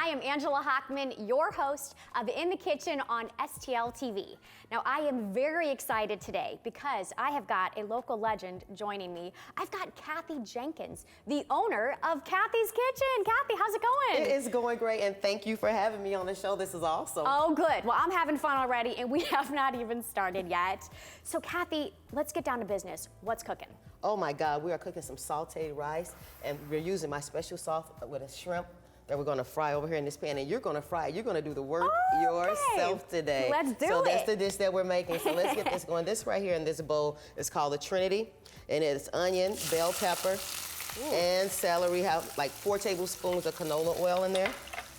I am Angela Hockman, your host of In the Kitchen on STL TV. Now, I am very excited today because I have got a local legend joining me. I've got Cathy Jenkins, the owner of Cathy's Kitchen. Cathy, how's it going? It is going great, and thank you for having me on the show. This is awesome. Oh, good. Well, I'm having fun already, and we have not even started yet. So, Cathy, let's get down to business. What's cooking? Oh my God, we are cooking some sauteed rice, and we're using my special sauce with a shrimp that we're gonna fry over here in this pan, and you're gonna fry it. You're gonna do the work yourself today. Let's do it. So that's the dish that we're making. So let's get this going. This right here in this bowl is called the Trinity, and it's onion, bell pepper, and celery. Have like 4 tablespoons of canola oil in there.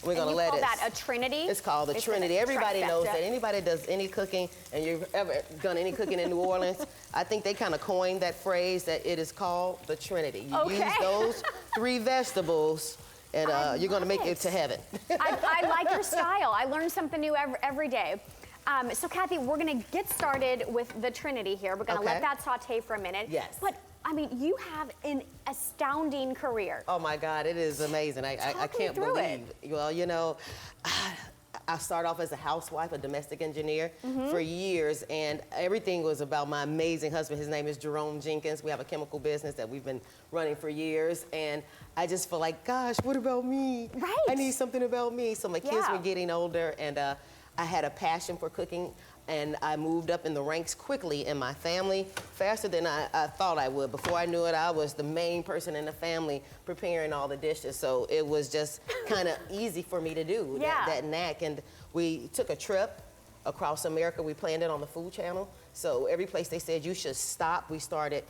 We're gonna let it. You call that a Trinity? It's called the Trinity. Everybody knows that. Anybody does any cooking, and you've ever done any cooking in New Orleans, I think they kind of coined that phrase that it is called the Trinity. You use those 3 vegetables, and you're gonna make it to heaven. I like your style. I learn something new every day. So Cathy, we're gonna get started with the Trinity here. We're gonna let that saute for a minute. Yes. But I mean, you have an astounding career. Oh my God, it is amazing. I can't believe it. Well, you know, I started off as a housewife, a domestic engineer for years, and everything was about my amazing husband. His name is Jenkins. We have a chemical business that we've been running for years, and I just feel like, gosh, what about me? Right. I need something about me. So my kids were getting older, and I had a passion for cooking, and I moved up in the ranks quickly in my family, faster than I thought I would. Before I knew it, I was the main person in the family preparing all the dishes, so it was just kind of easy for me to do, that knack. And we took a trip across America. We planned it on the Food Channel, so every place they said you should stop, we started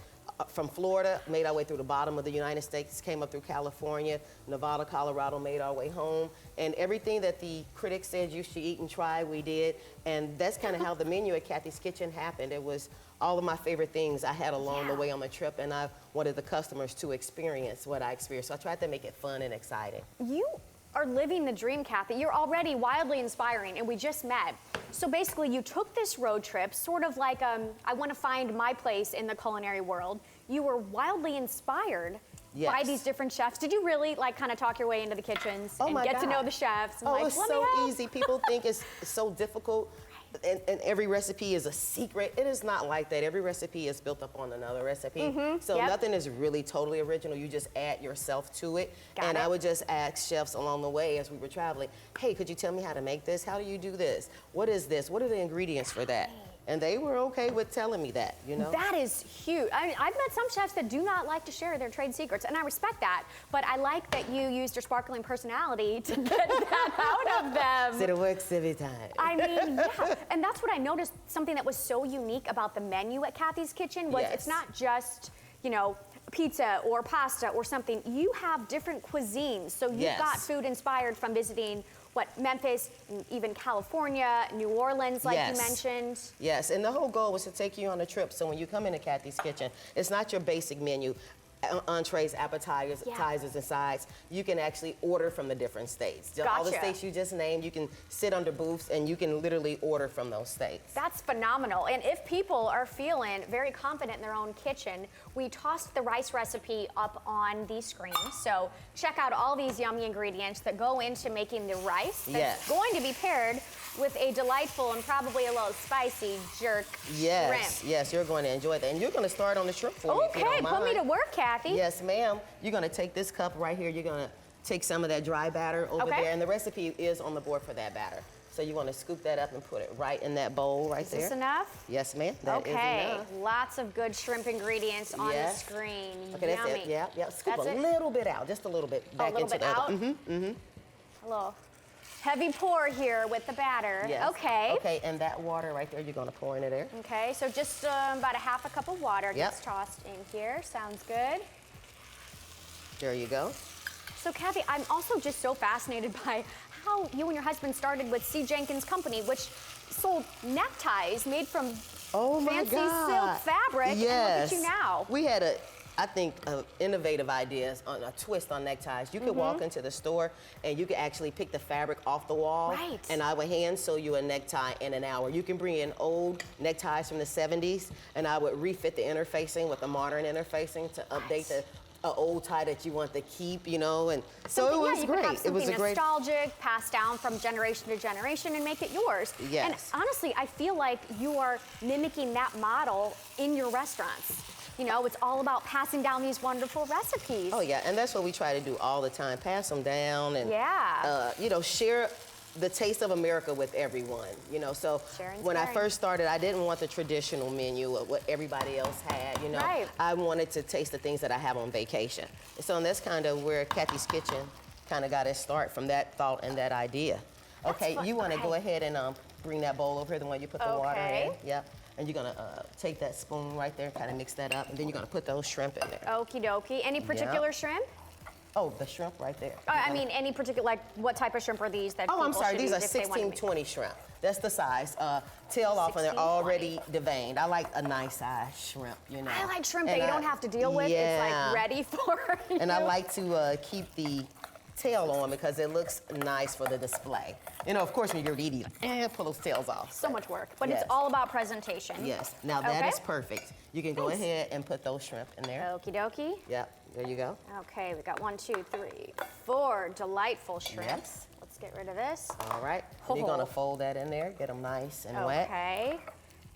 from Florida, made our way through the bottom of the United States, came up through California, Nevada, Colorado, made our way home. And everything that the critics said you should eat and try, we did. And that's kind of how the menu at Cathy's Kitchen happened. It was all of my favorite things I had along the way on the trip, and I wanted the customers to experience what I experienced. So I tried to make it fun and exciting. You are living the dream, Cathy. You're already wildly inspiring, and we just met. So basically, you took this road trip, sort of like I want to find my place in the culinary world. You were wildly inspired by these different chefs. Did you really like kind of talk your way into the kitchens and get to know the chefs? And it's so easy. People think it's so difficult. And every recipe is a secret. It is not like that. Every recipe is built up on another recipe. So nothing is really totally original. You just add yourself to it. I would just ask chefs along the way as we were traveling, hey, could you tell me how to make this? How do you do this? What is this? What are the ingredients for that? And they were okay with telling me that, you know? That is huge. I mean, I've met some chefs that do not like to share their trade secrets, and I respect that, but I like that you used your sparkling personality to get that out of them. So it works every time. I mean, and that's what I noticed, something that was so unique about the menu at Cathy's Kitchen was it's not just, you know, pizza or pasta or something. You have different cuisines, so you've got food inspired from visiting Memphis, and even California, New Orleans, like you mentioned. Yes, and the whole goal was to take you on a trip. So when you come into Cathy's Kitchen, it's not your basic menu. Entrees, appetizers, and sides. You can actually order from the different states. All the states you just named, you can sit under booths and you can literally order from those states. That's phenomenal. And if people are feeling very confident in their own kitchen, we tossed the rice recipe up on the screen. So check out all these yummy ingredients that go into making the rice that's going to be paired with a delightful and probably a little spicy jerk shrimp. Yes, you're going to enjoy that. And you're going to start on the shrimp for me, if you don't mind. Put me to work, Cathy. Yes, ma'am. You're going to take this cup right here. You're going to take some of that dry batter over there. And the recipe is on the board for that batter. So you want to scoop that up and put it right in that bowl right there. Is this enough? Yes, ma'am. That is enough. Lots of good shrimp ingredients on the screen. Okay, that's it. Yeah. Scoop a little bit out, just a little bit back into the other. A little heavy pour here with the batter. Yes. Okay. Okay, and that water right there, you're going to pour into there. Okay, so just about a half a cup of water gets tossed in here. Sounds good. There you go. So, Cathy, I'm also just so fascinated by how you and your husband started with C. Jenkins Company, which sold neckties made from fancy silk fabric. Yes. And look at you now. We had I think, innovative ideas on a twist on neckties. You could walk into the store and you could actually pick the fabric off the wall. And I would hand sew you a necktie in an hour. You can bring in old neckties from the 70s and I would refit the interfacing with the modern interfacing to update the old tie that you want to keep, you know, and so it was great. It was nostalgic, passed down from generation to generation, and make it yours. Yes. And honestly, I feel like you are mimicking that model in your restaurants. You know, it's all about passing down these wonderful recipes. Oh yeah, and that's what we try to do all the time, pass them down and, you know, share the taste of America with everyone, you know. So when I first started, I didn't want the traditional menu of what everybody else had, you know. Right. I wanted to taste the things that I have on vacation. So that's kind of where Cathy's Kitchen kind of got its start, from that thought and that idea. Okay, you want to go ahead and bring that bowl over here, the one you put the water in. Yep. And you're gonna take that spoon right there, kind of mix that up, and then you're gonna put those shrimp in there. Okie dokie. Any particular shrimp? Oh, the shrimp right there. I mean, any particular, like, what type of shrimp are these that I'm sorry, these are 1620 shrimp. That's the size. Tail off, and they're already deveined. I like a nice size shrimp, you know. I like shrimp that you don't have to deal with. It's like ready for you. And I like to keep the tail on because it looks nice for the display. You know, of course, when you're eating, pull those tails off. So much work, but it's all about presentation. Yes, now that is perfect. You can go ahead and put those shrimp in there. Okie dokie. Yep, there you go. Okay, we got 1, 2, 3, 4 delightful shrimps. Let's get rid of this. All right, you're gonna fold that in there, get them nice and wet. Okay.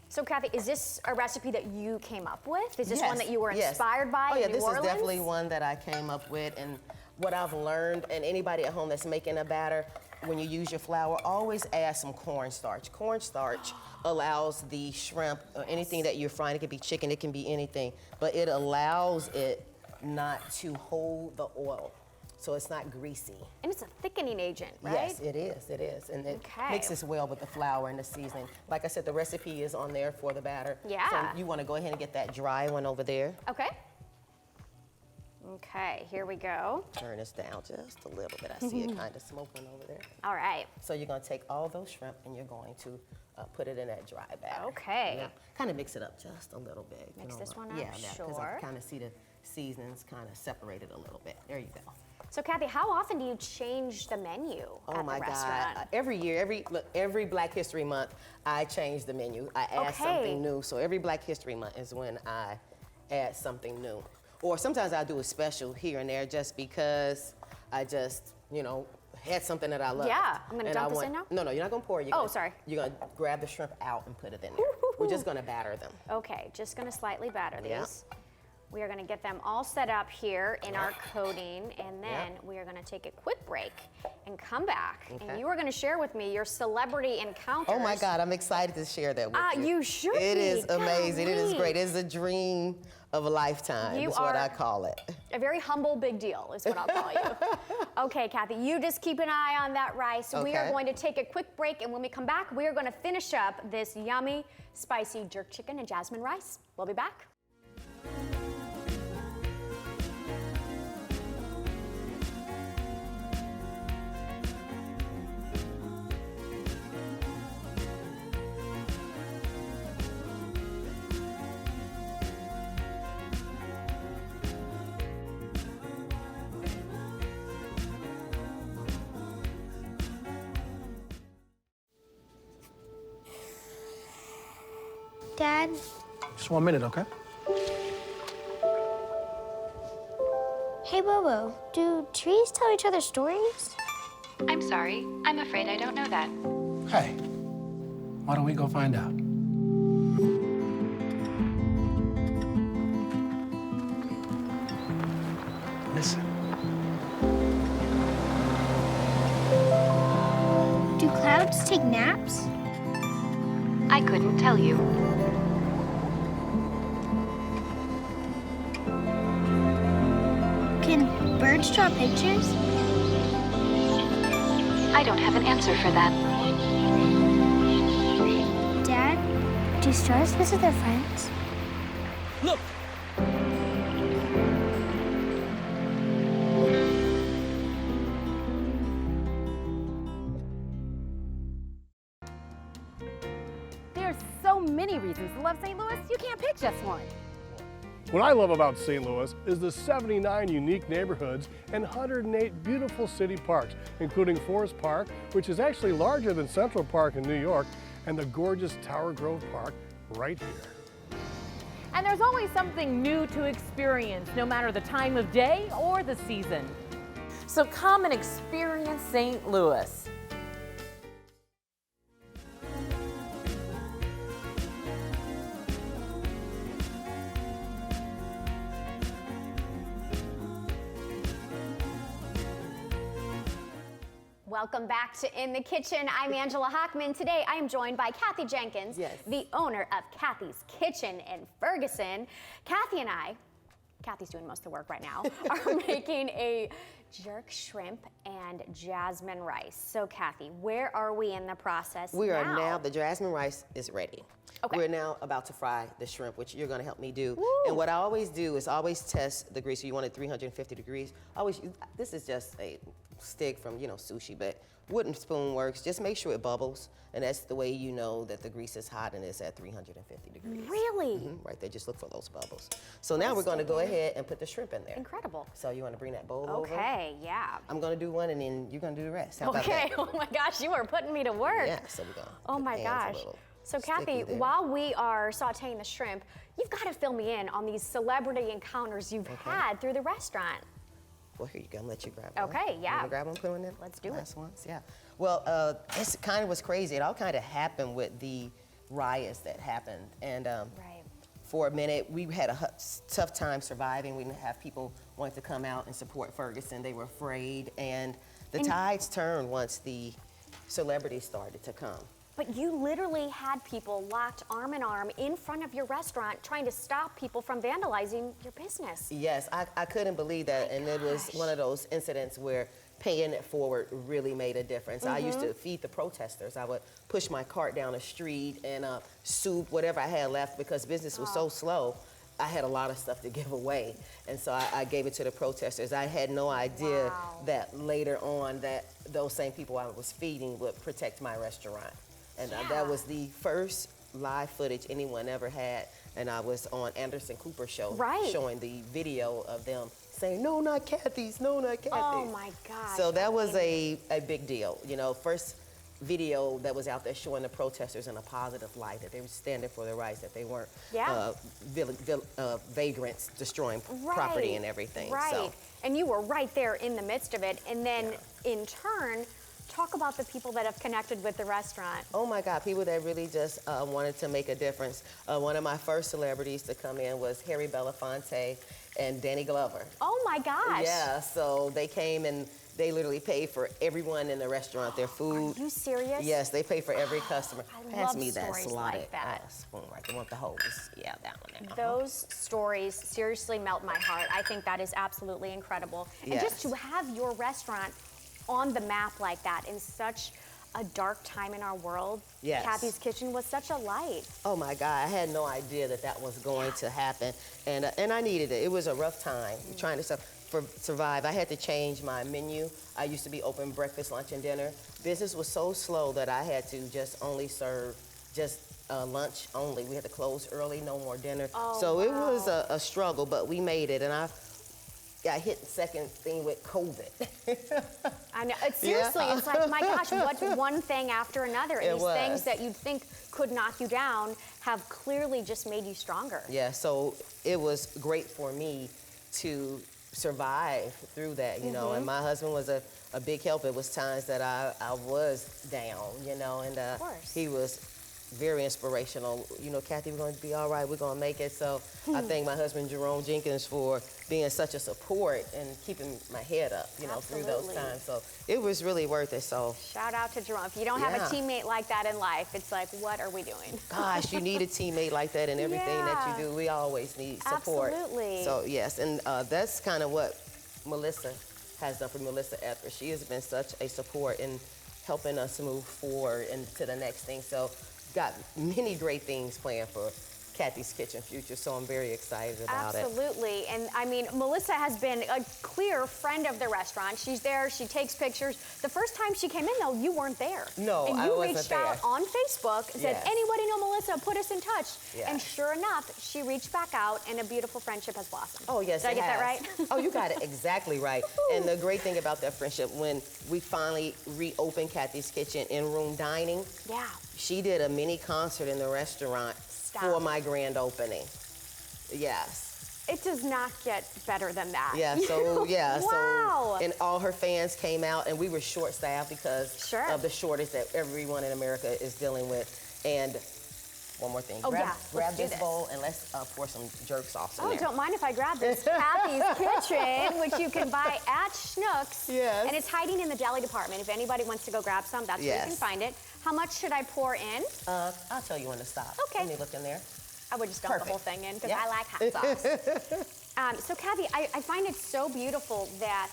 So Cathy, is this a recipe that you came up with? Is this one that you were inspired by in New Orleans? This is definitely one that I came up with, and what I've learned, and anybody at home that's making a batter, when you use your flour, always add some cornstarch. Cornstarch allows the shrimp, or anything that you're frying, it can be chicken, it can be anything, but it allows it not to hold the oil, so it's not greasy. And it's a thickening agent, right? Yes, it is, and it mixes well with the flour and the seasoning. Like I said, the recipe is on there for the batter. Yeah. So you want to go ahead and get that dry one over there. Okay. Okay, here we go. Turn this down just a little bit. I see it kind of smoking over there. All right. So you're going to take all those shrimp and you're going to put it in that dry batter. Okay. Yeah. Kind of mix it up just a little bit. Mix this one up, because I kind of see the seasonings kind of separated a little bit. There you go. So Cathy, how often do you change the menu at the restaurant? God. Every year, every Black History Month, I change the menu. I add something new. So every Black History Month is when I add something new. Or sometimes I'll do a special here and there just because I just, you know, had something that I love. Yeah, I'm gonna dump this in now? No, you're not gonna pour it. Sorry. You're gonna grab the shrimp out and put it in there. We're just gonna batter them. Okay, just gonna slightly batter these. We are gonna get them all set up here in our coating, and then we are gonna take a quick break and come back. And you are gonna share with me your celebrity encounters. Oh my God, I'm excited to share that with you. You should It be. is amazing, it is great. It is a dream of a lifetime, is what I call it. A very humble big deal is what I'll call you. Okay, Cathy, you just keep an eye on that rice. We are going to take a quick break, and when we come back, we are gonna finish up this yummy, spicy jerk chicken and jasmine rice. We'll be back. Dad? Just 1 minute, okay? Hey, Bobo, do trees tell each other stories? I'm sorry. I'm afraid I don't know that. Hey, why don't we go find out? Listen. Do clouds take naps? I couldn't tell you. Can birds draw pictures? I don't have an answer for that. Dad, do stars visit their friends? Look! There's so many reasons to love St. Louis, you can't pick just one. What I love about St. Louis is the 79 unique neighborhoods and 108 beautiful city parks, including Forest Park, which is actually larger than Central Park in New York, and the gorgeous Tower Grove Park right here. And there's always something new to experience, no matter the time of day or the season. So come and experience St. Louis. Welcome back to In the Kitchen. I'm Angela Hockman. Today I am joined by Cathy Jenkins, the owner of Cathy's Kitchen in Ferguson. Cathy and I, Cathy's doing most of the work right now, are making a jerk shrimp and jasmine rice. So Cathy, where are we in the process We are now, the jasmine rice is ready. Okay. We're now about to fry the shrimp, which you're gonna help me do. Woo. And what I always do is always test the grease. So you want it 350 degrees. This is just a stick from, sushi, but wooden spoon works. Just make sure it bubbles, and that's the way you know that the grease is hot and it's at 350 degrees. Really? Right there, just look for those bubbles. So now we're gonna go ahead and put the shrimp in there. Incredible. So you wanna bring that bowl over? Okay, yeah. I'm gonna do one and then you're gonna do the rest. How about that? Oh my gosh, you are putting me to work. Yeah, so we're gonna Oh my gosh. So Cathy, while we are sauteing the shrimp, you've got to fill me in on these celebrity encounters you've had through the restaurant. Well, here you go. I'm gonna let you grab one. Okay, yeah. You wanna grab one, put one in? Let's do it. Ones, yeah. Well, it kind of was crazy. It all kind of happened with the riots that happened. And for a minute, we had a tough time surviving. We didn't have people wanting to come out and support Ferguson. They were afraid. And the tides turned once the celebrities started to come. But you literally had people locked arm in arm in front of your restaurant trying to stop people from vandalizing your business. Yes, I couldn't believe that. And it was one of those incidents where paying it forward really made a difference. I used to feed the protesters. I would push my cart down the street and soup, whatever I had left, because business was so slow. I had a lot of stuff to give away. And so I gave it to the protesters. I had no idea that later on that those same people I was feeding would protect my restaurant. And that was the first live footage anyone ever had. And I was on Anderson Cooper's show showing the video of them saying, "No, not Cathy's, no, not Cathy's." Oh my gosh. So that was a big deal. First video that was out there showing the protesters in a positive light, that they were standing for their rights, that they weren't vagrants destroying property and everything. Right, so. And you were right there in the midst of it. And then in turn, talk about the people that have connected with the restaurant. Oh my God, people that really just wanted to make a difference. One of my first celebrities to come in was Harry Belafonte and Danny Glover. Oh my gosh. Yeah, so they came and they literally paid for everyone in the restaurant, their food. Are you serious? Yes, they paid for every customer. Pass me that slotted spoon right there. I want the hose. Yeah, that one there. Those stories seriously melt my heart. I think that is absolutely incredible. And just to have your restaurant on the map like that in such a dark time in our world. Cathy's Kitchen was such a light. Oh my God, I had no idea that was going to happen. And I needed it. It was a rough time trying to survive. I had to change my menu. I used to be open breakfast, lunch, and dinner. Business was so slow that I had to just only serve lunch only. We had to close early, no more dinner. So it was a struggle, but we made it. And I got hit the second thing with COVID. I know. Seriously, it's like, my gosh, what's one thing after another? And these things that you'd think could knock you down have clearly just made you stronger. Yeah, so it was great for me to survive through that, you know, and my husband was a big help. It was times that I was down, and he was very inspirational. Cathy, we're going to be all right. We're going to make it. So I thank my husband, Jerome Jenkins, for being such a support and keeping my head up, through those times. So it was really worth it. So shout out to Jerome. If you don't have a teammate like that in life, it's like, what are we doing? Gosh, you need a teammate like that in everything that you do. We always need support. Absolutely. So yes, and that's kind of what Melissa has done for Melissa Etheridge. She has been such a support in helping us move forward and to the next thing. So got many great things planned for Cathy's Kitchen future, so I'm very excited about it. Absolutely, and I mean, Melissa has been a clear friend of the restaurant. She's there, she takes pictures. The first time she came in, though, you weren't there. No, and I wasn't there. you reached out on Facebook and said, anybody know Melissa, put us in touch. And sure enough, she reached back out and a beautiful friendship has blossomed. Oh, yes, Did I get that right? Oh, you got it exactly right. And the great thing about that friendship, when we finally reopened Cathy's Kitchen in-room dining, she did a mini concert in the restaurant for my grand opening. Yes. It does not get better than that. Yeah, so, Wow. and all her fans came out, and we were short-staffed because of the shortage that everyone in America is dealing with. And one more thing. Grab this bowl and let's pour some jerk sauce in there. Oh, don't mind if I grab this Cathy's Kitchen, which you can buy at Schnucks. Yes. And it's hiding in the deli department. If anybody wants to go grab some, that's where you can find it. How much should I pour in? I'll tell you when to stop. Okay. Let me look in there. I would just dump the whole thing in because I like hot sauce. So Cathy, I find it so beautiful that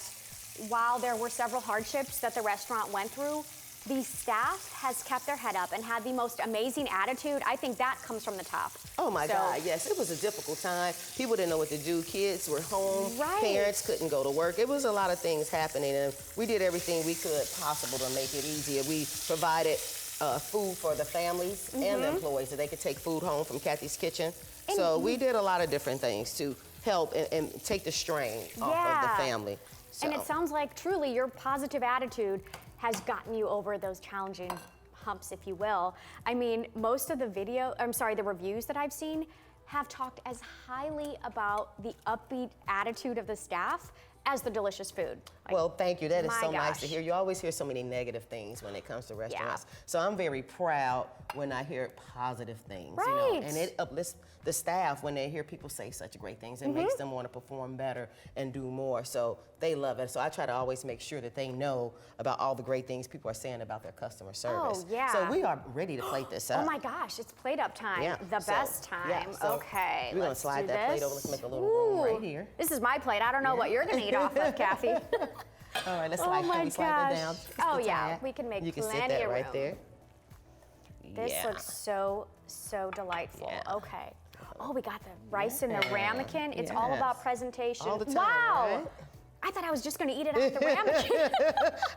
while there were several hardships that the restaurant went through, the staff has kept their head up and had the most amazing attitude. I think that comes from the top. Oh my God, yes. It was a difficult time. People didn't know what to do. Kids were home. Right. Parents couldn't go to work. It was a lot of things happening, and we did everything we could possible to make it easier. We provided food for the families and the employees so they could take food home from Cathy's Kitchen. And so we did a lot of different things to help and take the strain off of the family. So. And it sounds like truly your positive attitude has gotten you over those challenging humps, if you will. I mean, most of the the reviews that I've seen have talked as highly about the upbeat attitude of the staff as the delicious food. Like, well, thank you. That is so nice gosh. to hear. You always hear so many negative things when it comes to restaurants. So I'm very proud when I hear positive things. Right. You know, and it uplifts the staff when they hear people say such great things. It makes them want to perform better and do more. So they love it. So I try to always make sure that they know about all the great things people are saying about their customer service. Oh, yeah. So we are ready to plate this up. Oh my gosh, it's plate up time. Yeah. The best time. Yeah, so okay, we're gonna let's slide do that plate this. over. Let's make a little room right here. This is my plate. I don't know what you're gonna eat off of, Cathy. All right, let's Oh my can we slide that gosh. down? Oh, Just a yeah, tad? we can make You can sit plenty that of right room. there. This Yeah. looks so delightful. Yeah. Okay. Oh, we got the rice in the ramekin. It's all Yes. about presentation. All the time, wow. right? I thought I was just gonna eat it out of the ramekin.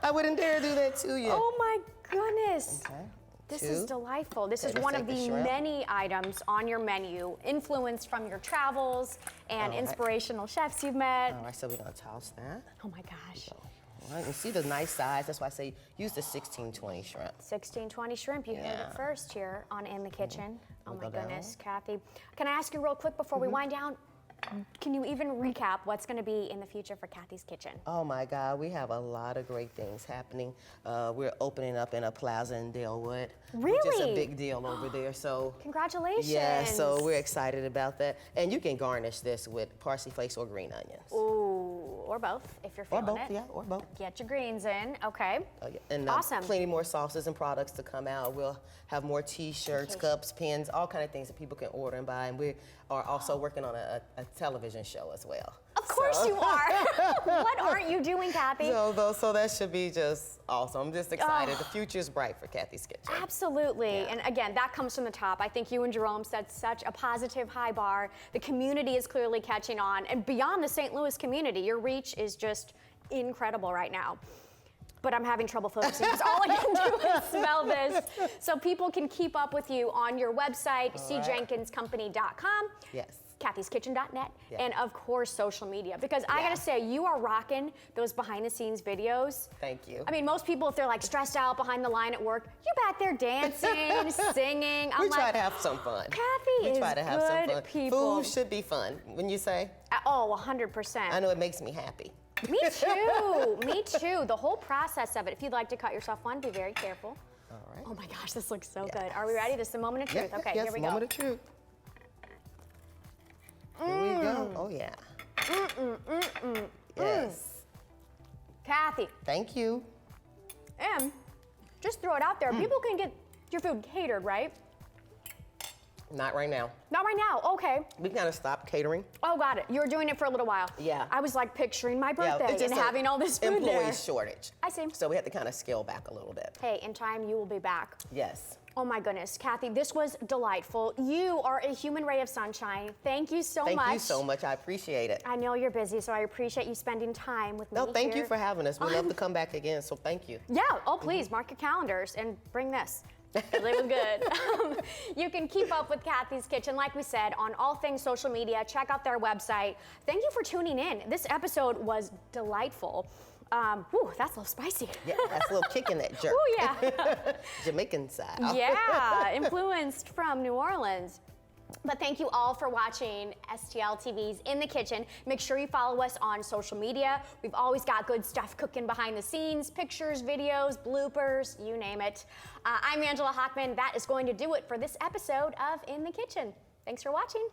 I wouldn't dare do that to you. Oh my goodness. Okay. This is delightful. This is let's one take of the the shrimp. many items on your menu, influenced from your travels and inspirational chefs you've met. All right, so we're gonna toss that. Oh my gosh. All right, you see the nice size. That's why I say use the 1620 shrimp. 1620 shrimp, you heard Yeah. it first here on In the Kitchen. Oh my Go down. goodness, Cathy. Can I ask you real quick before we wind down? Can you even recap what's going to be in the future for Cathy's Kitchen? Oh my God, we have a lot of great things happening. We're opening up in a plaza in Dalewood. Which is a Really? big deal over there. So Congratulations. yeah, so we're excited about that. And you can garnish this with parsley flakes or green onions. Ooh, or both if you're Or feeling both, it. yeah, or both. Get your greens in, okay. Yeah. And Awesome. plenty more sauces and products to come out. We'll have more T-shirts, cups, pins, all kind of things that people can order and buy. And we are also working on a television show as well. Of course you are. What aren't you doing, Cathy? So that should be just awesome. I'm just excited. The future's bright for Cathy's Kitchen. Absolutely. And again, that comes from the top. I think you and Jerome set such a positive high bar. The community is clearly catching on. And beyond the St. Louis community, your reach is just incredible right now. But I'm having trouble focusing because all I can do is smell this. So people can keep up with you on your website, cjenkinscompany.com. Yes. Cathy'sKitchen.net, Yeah. and of course social media, because I gotta say, you are rocking those behind the scenes videos. Thank you. I mean, most people, if they're like stressed out behind the line at work, you're back there dancing, singing. We try to have some fun. Cathy We try is to have some good fun. people. Food should be fun, wouldn't you say? Oh, 100%. I know it makes me happy. Me too, me too. The whole process of it. If you'd like to cut yourself one, be very careful. All right. Oh my gosh, this looks so good. Are we ready? This is a moment of truth. Okay, yes, here we go. moment of truth. Here we go. Oh yeah. Yes. Cathy, Thank you. and just throw it out there. People can get your food catered, right? Not right now. Not right now, okay. We kind of stopped catering. Oh, got it. You were doing it for a little while. Yeah. I was like picturing my birthday it's just and having all this food employee there. shortage. I see. So we had to kind of scale back a little bit. Hey, in time you will be back. Yes. Oh my goodness, Cathy, this was delightful. You are a human ray of sunshine. Thank you so much. Thank you so much. I appreciate it. I know you're busy, so I appreciate you spending time with me. No, thank you here. for having us. We love to come back again, so thank you. Yeah, oh please, mark your calendars and bring this. It was good. You can keep up with Cathy's Kitchen, like we said, on all things social media. Check out their website. Thank you for tuning in. This episode was delightful. Whew, that's a little spicy. Yeah, that's a little kick in that jerk. Oh yeah. Jamaican style. Yeah, influenced from New Orleans. But thank you all for watching STL TV's In the Kitchen. Make sure you follow us on social media. We've always got good stuff cooking behind the scenes, pictures, videos, bloopers, you name it. I'm Angela Hockman. That is going to do it for this episode of In the Kitchen. Thanks for watching.